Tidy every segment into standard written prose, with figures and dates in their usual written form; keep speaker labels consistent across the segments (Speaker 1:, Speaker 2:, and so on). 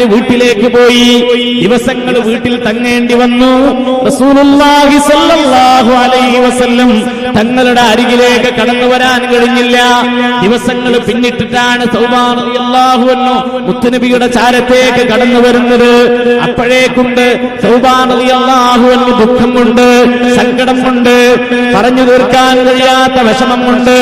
Speaker 1: വേണ്ടി വീട്ടിലേക്ക് പോയി. ദിവസങ്ങൾ വീട്ടിൽ തങ്ങേണ്ടി വന്നു. റസൂലുള്ളാഹി സ്വല്ലല്ലാഹു അലൈഹി വസല്ലം തങ്ങളുടെ അരികിലേക്ക് കടന്നു വരാൻ കഴിഞ്ഞില്ല. ദിവസങ്ങൾ പിന്നിട്ടിട്ടാണ് സൗബാൻ റളിയല്ലാഹു അൻഹു മുത്തുനബിയുടെ ചാരത്തേക്ക് കടന്നു വരുന്നത്. അപ്പോഴേക്കുണ്ട് സൗബാൻ റളിയല്ലാഹു അൻഹു ദുഃഖം കൊണ്ട്, സങ്കടം കൊണ്ട്, പറഞ്ഞു തീർക്കാൻ കഴിയാത്ത വിഷമം കൊണ്ട്.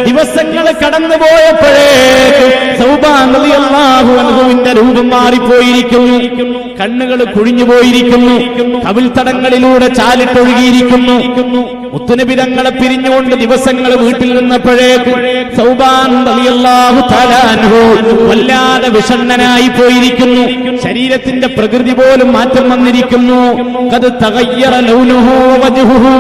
Speaker 1: ദിവസങ്ങൾ കടന്നുപോയപ്പോഴേക്ക് സൗബാൻ റളിയല്ലാഹു അൻഹുവിന്റെ രൂപം മാറിപ്പോയിരിക്കുന്നു. കണ്ണുകൾ കുഴിഞ്ഞു പോയിരിക്കുന്നു. കവിൾത്തടങ്ങളിലൂടെ ചാലിട്ടൊഴുകിയിരിക്കുന്നു. മുത്തുനബി തങ്ങളെ പിരിഞ്ഞുകൊണ്ട് ദിവസങ്ങൾ വീട്ടിൽ നിന്നപ്പോഴേക്ക് സൗബാൻ റളിയല്ലാഹു തആല അൻഹു വല്ലാതെ വിഷണ്ണനായി പോയിരിക്കുന്നു. ശരീരത്തിന്റെ പ്രകൃതി പോലും മാറ്റം വന്നിരിക്കുന്നു. ഖദ് തഗയ്യറ ലൗനുഹു വജ്ഹുഹു,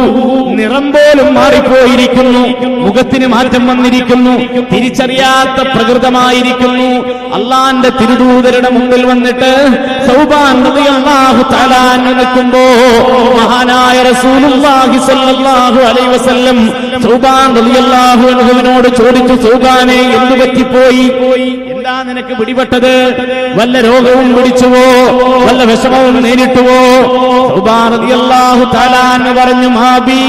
Speaker 1: നിറം പോലും മാറിപ്പോയിരിക്കുന്നു. മുഖത്തിന് മാറ്റം വന്നിരിക്കുന്നു. തിരിച്ചറിയാത്ത പ്രകൃതമായിരിക്കുന്നു. അള്ളാന്റെ തിരുദൂതരുടെ മുമ്പിൽ വന്നിട്ട് സൗബാൻ റളിയല്ലാഹു തആല അൻഹു നിൽക്കുമ്പോ മഹാനായ റസൂലുള്ളാഹി സ്വല്ലല്ലാഹു അലൈഹി വസല്ലം സൗബാൻ റളിയല്ലാഹു അൻഹുവിനോട് ചോദിച്ചു, സൗബാനെ എന്തു പറ്റിപ്പോയി? എന്താ നിനക്ക് പിടിപെട്ടത്? വല്ല രോഗവും പിടിച്ചുവോ? വല്ല വിഷമവും നേരിട്ടുവോ? സൗബാൻ റളിയല്ലാഹു തആല അൻഹു പറഞ്ഞു, മാബി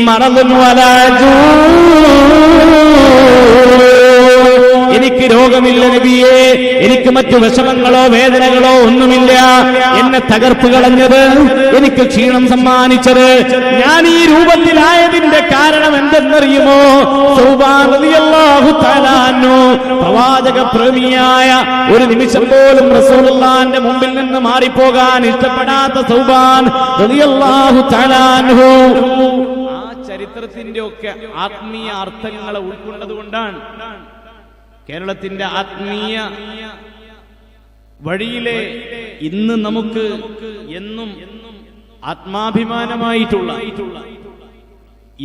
Speaker 1: മറദുൻ വലാ ജൂ, എനിക്ക് രോഗമില്ല നബിയേ, എനിക്ക് മറ്റു വിഷമങ്ങളോ വേദനകളോ ഒന്നുമില്ല. എന്നെ തകർപ്പ് കളഞ്ഞത്, എനിക്ക് ക്ഷീണം സമ്മാനിച്ചത്, ഞാൻ ഈ രൂപത്തിലായതിന്റെ കാരണം എന്തെന്നറിയുമോ? സൗബാൻ റളിയല്ലാഹു തആല അൻഹു പ്രവാചക പ്രേമിയായ, ഒരു നിമിഷം പോലും റസൂലുള്ളാഹിന്റെ മുമ്പിൽ നിന്ന് മാറിപ്പോകാൻ ഇഷ്ടപ്പെടാത്ത സൗബാൻ റളിയല്ലാഹു തആല അൻഹു ആ ചരിത്രത്തിന്റെ ഒക്കെ ആത്മീയ അർത്ഥങ്ങളെ ഉൾക്കൊണ്ടതുകൊണ്ടാണ് കേരളത്തിന്റെ ആത്മീയ വഴിയിലെ ഇന്ന് നമുക്ക് എന്നും ആത്മാഭിമാനമായിട്ടുള്ള,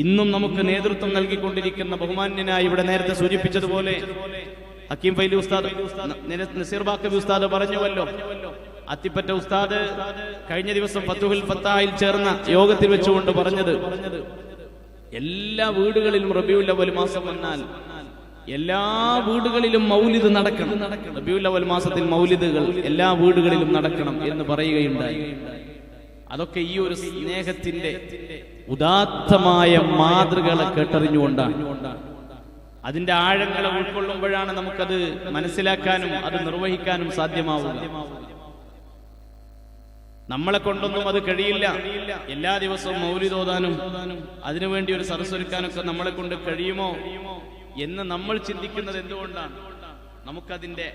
Speaker 1: ഇന്നും നമുക്ക് നേതൃത്വം നൽകിക്കൊണ്ടിരിക്കുന്ന ബഹുമാന്യനായി ഇവിടെ നേരത്തെ സൂചിപ്പിച്ചതുപോലെ ഹക്കീം ഫൈലി ഉസ്താദ്, നസീർ ബാക്കവി ഉസ്താദ് പറഞ്ഞുവല്ലോ, അത്തിപ്പറ്റ ഉസ്താദ് കഴിഞ്ഞ ദിവസം ഫതുഹുൽ ഫത്താഹിൽ ചേർന്ന യോഗത്തിൽ വെച്ചുകൊണ്ട് പറഞ്ഞത്, എല്ലാ വീടുകളിലും റബീഉൽ അവ്വൽ മാസം വന്നാൽ എല്ലാ വീടുകളിലും മൗലിദ് നടക്കണം. റബീഉൽ അവ്വൽ മാസത്തിൽ മൗലിദുകൾ എല്ലാ വീടുകളിലും നടക്കണം എന്ന് പറയുകയുണ്ടായി. അതൊക്കെ ഈ ഒരു സ്നേഹത്തിന്റെ ഉദാത്തമായ മാതൃകകളെ കേട്ടറിഞ്ഞുകൊണ്ടാണ്. അതിന്റെ ആഴങ്ങളെ ഉൾക്കൊള്ളുമ്പോഴാണ് നമുക്കത് മനസ്സിലാക്കാനും അത് നിർവഹിക്കാനും സാധ്യമാവുക. നമ്മളെ കൊണ്ടൊന്നും അത് കഴിയില്ല. എല്ലാ ദിവസവും മൗലിദ് ഓതാനും അതിനുവേണ്ടി ഒരു സദസ്സൊരുക്കാനൊക്കെ നമ്മളെ കൊണ്ട് കഴിയുമോ എന്ന് നമ്മൾ ചിന്തിക്കുന്നത് എന്തുകൊണ്ടാണ്? നമുക്കതിന്റെ